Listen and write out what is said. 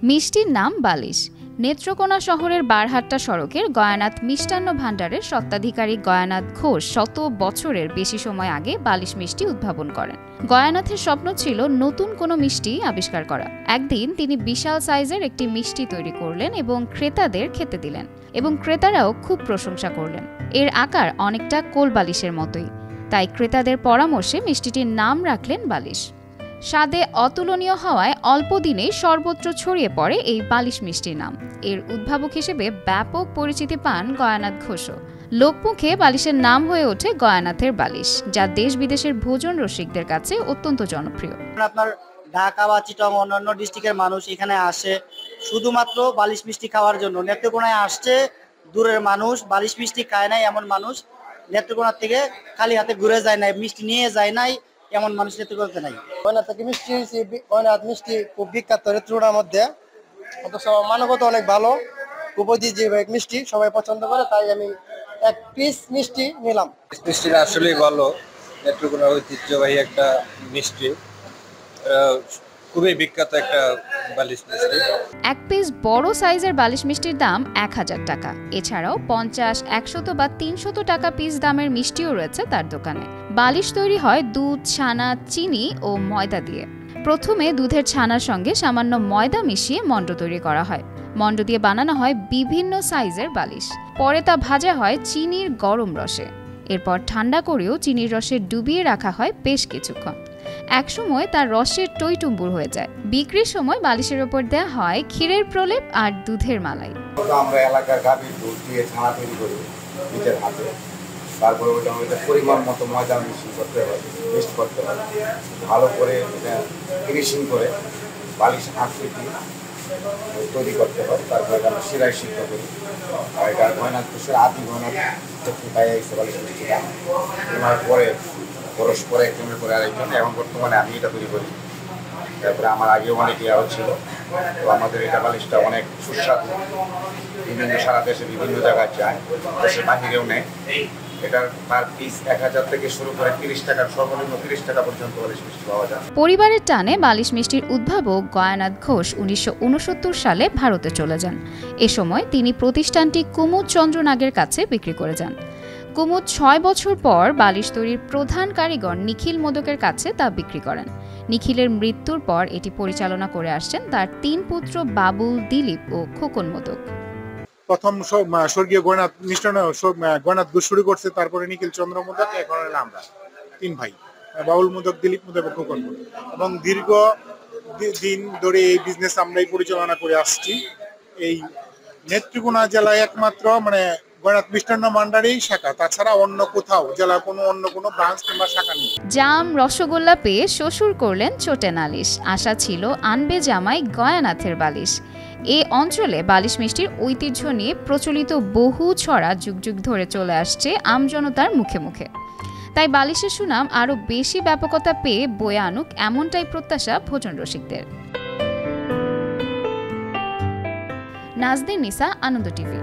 মিষ্টির নাম বালিশ। নেত্রকোনা শহরের বারহাট্টা সড়কের গয়ানাথ মিষ্টান্ন ভাণ্ডারের স্বত্বাধিকারী গয়ানাথ ঘোষ শত বছরের বেশি সময় আগে বালিশ মিষ্টি উদ্ভাবন করেন। গয়ানাথের স্বপ্ন ছিল নতুন কোনো মিষ্টি আবিষ্কার করা। একদিন তিনি বিশাল সাইজের একটি মিষ্টি তৈরি করলেন এবং ক্রেতাদের খেতে দিলেন, এবং ক্রেতারাও খুব প্রশংসা করলেন। এর আকার অনেকটা কোল বালিশের মতোই, তাই ক্রেতাদের পরামর্শে মিষ্টিটির নাম রাখলেন বালিশ। স্বাদে অতুলনীয় হওয়ায় অল্প দিনেই সর্বত্র ছড়িয়ে পড়ে এই বালিশ মিষ্টির নাম। এর উদ্ভাবক হিসেবে ব্যাপক পরিচিতি পান গয়ানাথ ঘোষও। লোকমুখে বালিশের নাম হয়ে ওঠে গয়ানাথের বালিশ, যা দেশ বিদেশের ভোজন রসিকদের কাছে অত্যন্ত জনপ্রিয়। আপনার ঢাকা বা চিটাগং অন্যান্য ডিস্ট্রিক্টের মানুষ এখানে আসে শুধুমাত্র বালিশ মিষ্টি খাওয়ার জন্য। নেত্রকোনায় আসছে দূরের মানুষ, বালিশ মিষ্টি খায় নাই এমন মানুষ নেত্রকোনা থেকে খালি হাতে ঘুরে যায় নাই, মিষ্টি নিয়ে যায় নাই এমন মানুষ নেত্রকোনাতে নাই। গয়নাথ মিষ্টি, গয়নাথ মিষ্টি খুব বিখ্যাত নেত্রকোনার মধ্যে, অথচ মানবতা অনেক ভালো, উপযোগী মিষ্টি সবাই পছন্দ করে, তাই আমি এক পিস মিষ্টি নিলাম। মিষ্টিটা আসলেই ভালো, নেত্রকোনার ঐতিহ্যবাহী একটা মিষ্টি, খুবই বিখ্যাত একটা বালিশ মিষ্টি। এক পিস বড় সাইজের বালিশ মিষ্টির দাম 1000 টাকা। এছাড়াও 50, 100 বা 300 টাকা পিস দামের মিষ্টিও রয়েছে তার দোকানে। বালিশ তৈরি হয় দুধ, ছানা, চিনি ও ময়দা দিয়ে। প্রথমে দুধের ছানার সঙ্গে সামান্য ময়দা মিশিয়ে মণ্ড তৈরি করা হয়। মণ্ড দিয়ে বানানো হয় বিভিন্ন সাইজের বালিশ। পরে তা ভাজা হয় চিনির গরম রসে। এরপর ঠান্ডা করেও চিনির রসে ডুবিয়ে রাখা হয় বেশ কিছুক্ষণ। একসময় তার রসের টইটুম্বুর হয়ে যায়। বিক্রির সময় বালিশের ওপর দেওয়া হয় ক্ষীরের প্রলেপ আর দুধের মালাই। আমরা এলাকার গাভীর দুধ দিয়ে ছানা তৈরি করি নিজের হাতে, তারপরে ওইটা পরিমাণ মতো ময়দা মিক্সিং করতে হয়, মিক্সড করতে হয়, ভালো করে ফিনিশিং করে বালিশ আকৃতি তৈরি করতে হয়। তারপরে আমরা শিরায় সিদ্ধ করি। আর এটা গয়নাথ ঘোষের আদি গয়নাথ পাই আসছে বালিশ মিষ্টিটা। এবার পরে পরস্পরে একজনের পরে আরেকজন, এখন বর্তমানে আমি এটা তৈরি করি। তারপরে আমার আগেও অনেকে আরও ছিল। তো আমাদের এটা বালিশটা অনেক সুস্বাদু, বিভিন্ন সারা দেশে বিভিন্ন জায়গায় যায়, দেশের বাহিরেও নেয়। এটার পার পিস 1000 থেকে শুরু করে 30 টাকার, সর্বনিম্ন 30 টাকা পর্যন্ত বালিশ মিষ্টি পাওয়া যায়। পরিবারের টানে বালিশ মিষ্টির উদ্ভাবক গয়ানাথ ঘোষ 1969 সালে ভারতে চলে যান। এ সময় তিনি প্রতিষ্ঠানটি কুমুদ চন্দ্র নাগের কাছে বিক্রি করে যান। কুমুদ 6 বছর পর বালিশ তৈরির প্রধান কারিগর নিখিল মোদকের কাছে তা বিক্রি করেন। নিখিলের মৃত্যুর পর এটি পরিচালনা করে আসছেন তার 3 পুত্র বাবুল, দিলীপ ও খোকন মোদক। প্রথম স্বর্গীয় গয়নাথ মিষ্টান্ন গয়নাথ ঘোষ শুরু করছে, তারপরে নিখিল চন্দ্র মোদক, এখন আমরা 3 ভাই, বাবুল মোদক, দিলীপ মোদক এবং খোকন মোদক। এবং দীর্ঘ দিন ধরে এই বিজনেস আমরাই পরিচালনা করে আসছি। এই নেত্রকোনা জেলায় একমাত্র গয়নাথ মিষ্টান্ন ভাণ্ডারেই শাখা, তাছাড়া অন্য কোথাও জেলার অন্য কোনো ব্রাঞ্চ কিংবা শাখা নেই। জাম, রসগোল্লা পেয়ে শ্বশুর করলেন চোটে নালিশ। আশা ছিল আনবে জামাই গয়ানাথের বালিশ। এই অঞ্চলে বালিশ মিষ্টির ঐতিহ্য নিয়ে প্রচলিত বহু ছড়া যুগ যুগ ধরে চলে আসছে আমজনতার মুখে মুখে। তাই বালিশের সুনাম আরও বেশি ব্যাপকতা পেয়ে বয়ে আনুক, এমনটাই প্রত্যাশা ভোজন রসিকদের। নাজদিন নিসা, আনন্দ টিভি।